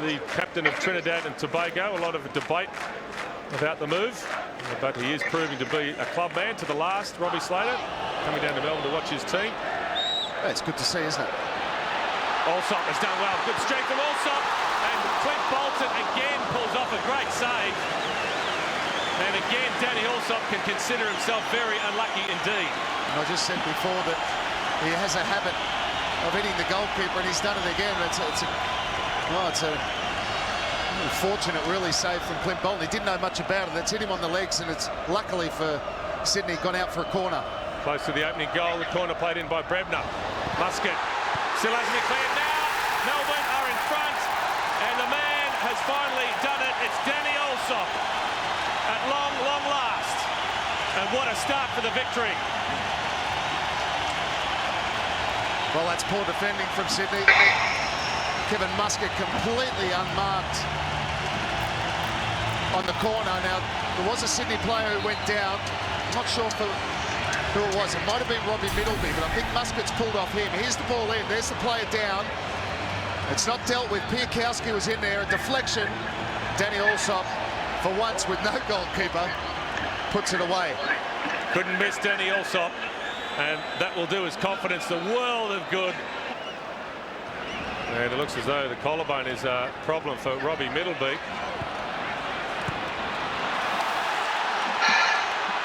the captain of Trinidad and Tobago. A lot of debate about the move, but he is proving to be a club man to the last. Robbie Slater coming down to Melbourne to watch his team. Yeah, it's good to see, isn't it? Allsop has done well. Good strength from Allsop. And Clint Bolton again pulls off a great save. And again, Danny Allsop can consider himself very unlucky indeed. And I just said before that he has a habit of hitting the goalkeeper, and he's done it again. It's a fortunate, really, save from Clint Bolton. He didn't know much about it. It's hit him on the legs, and it's luckily for Sydney gone out for a corner. Close to the opening goal. The corner played in by Brebner. Muscat still hasn't declared now. Melbourne are in front, and the man has finally done it. It's Danny Allsop at long last. And what a start for the victory. Well, that's poor defending from Sydney. Kevin Muscat completely unmarked on the corner. Now, there was a Sydney player who went down. I'm not sure who it was. It might have been Robbie Middleby, but I think Muscat's pulled off him. Here's the ball in. There's the player down. It's not dealt with. Piakowski was in there. A deflection. Danny Allsop, for once with no goalkeeper, puts it away. Couldn't miss Danny Allsop, and that will do his confidence the world of good. And it looks as though the collarbone is a problem for Robbie Middleby.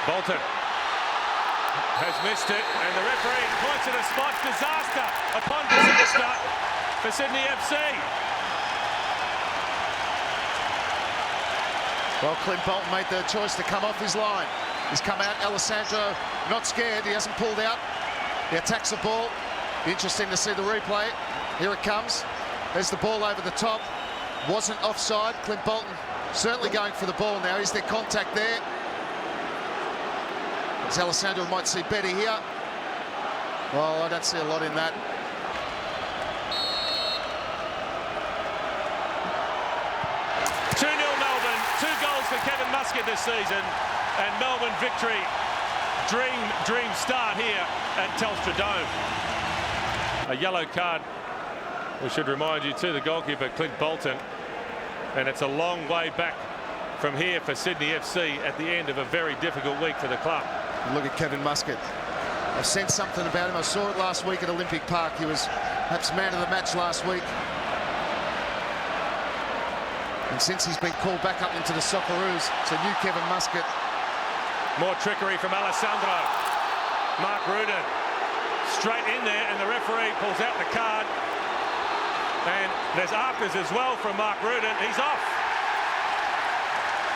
Bolton has missed it, and the referee points at a spot. Disaster upon disaster for Sydney FC. Well, Clint Bolton made the choice to come off his line. He's come out. Alessandro not scared. He hasn't pulled out. He attacks the ball. Be interesting to see the replay. Here it comes. There's the ball over the top. Wasn't offside. Clint Bolton certainly going for the ball now. Is there contact there? As Alessandro might see better here. Well, I don't see a lot in that. For Kevin Muscat this season, and Melbourne victory. Dream start here at Telstra Dome. A yellow card, we should remind you, to the goalkeeper Clint Bolton, and it's a long way back from here for Sydney FC at the end of a very difficult week for the club. Look at Kevin Muscat. I've sensed something about him. I saw it last week at Olympic Park. He was perhaps man of the match last week. And since he's been called back up into the Socceroos, it's a new Kevin Muscat. More trickery from Alessandro. Mark Rudin straight in there, and the referee pulls out the card. And there's afters as well from Mark Rudin. He's off.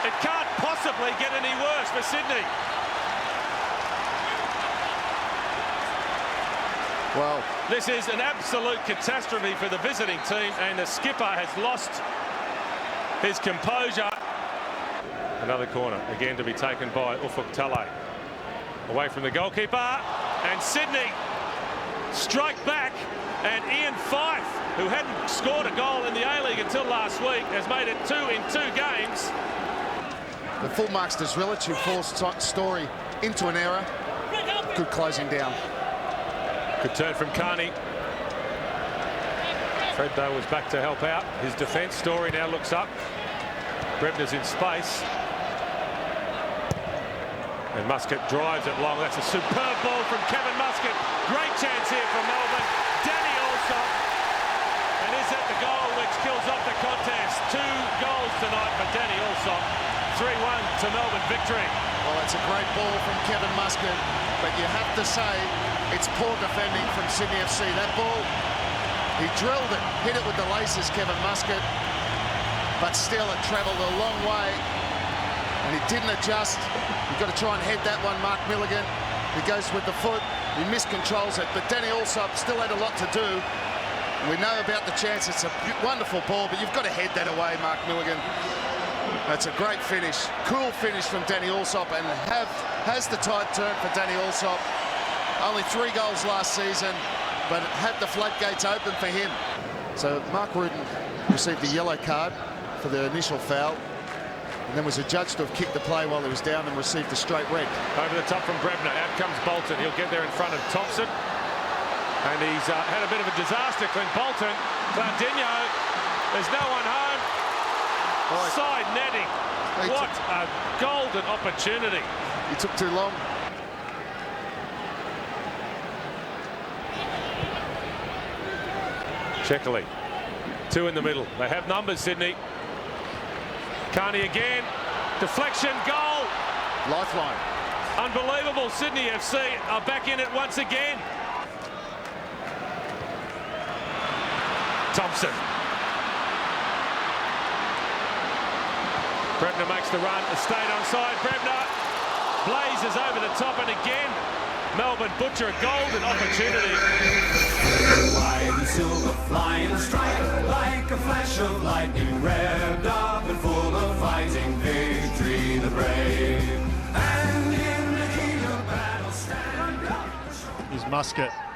It can't possibly get any worse for Sydney. Well, this is an absolute catastrophe for the visiting team, and the skipper has lost his composure. Another corner, again to be taken by Ufuk Talay. Away from the goalkeeper, and Sydney strike back, and Ian Fife, who hadn't scored a goal in the A-League until last week, has made it 2 in 2 games. The full marks to Zrilic, who forced Story into an error. Good closing down. Good turn from Carney. Fred, though, was back to help out. His defence. Story now looks up. Brebner's in space. And Muscat drives it long. That's a superb ball from Kevin Muscat. Great chance here for Melbourne. Danny Allsop. And is that the goal which kills off the contest? 2 goals tonight for Danny Allsop. 3-1 to Melbourne victory. Well, it's a great ball from Kevin Muscat, but you have to say it's poor defending from Sydney FC. That ball, he drilled it, hit it with the laces, Kevin Muscat, but still it travelled a long way, and he didn't adjust. You've got to try and head that one, Mark Milligan. He goes with the foot, he miscontrols it, but Danny Allsop still had a lot to do. We know about the chance. It's a wonderful ball, but you've got to head that away, Mark Milligan. That's a great finish, cool finish from Danny Allsop, and has the tide turned for Danny Allsop. Only 3 goals last season, but have the floodgates open for him. So Mark Rudin received the yellow card for the initial foul, and then was adjudged to have kicked the play while he was down and received a straight red. Over the top from Brebner, out comes Bolton. He'll get there in front of Thompson, and he's had a bit of a disaster. Clint Bolton, Claudinho, there's no one home. Side netting. What a golden opportunity. He took too long. Checkerley. Two in the middle. They have numbers, Sydney. Carney again. Deflection, goal. Lifeline. Unbelievable. Sydney FC are back in it once again. Thompson. Brebner makes the run. Estate onside. Brebner blazes over the top, and again Melbourne butcher a golden opportunity. White and silver flying strike like a flash of lightning, revved up and full of fighting, victory the brave. And in the heat of battle stand up. Is Muscat.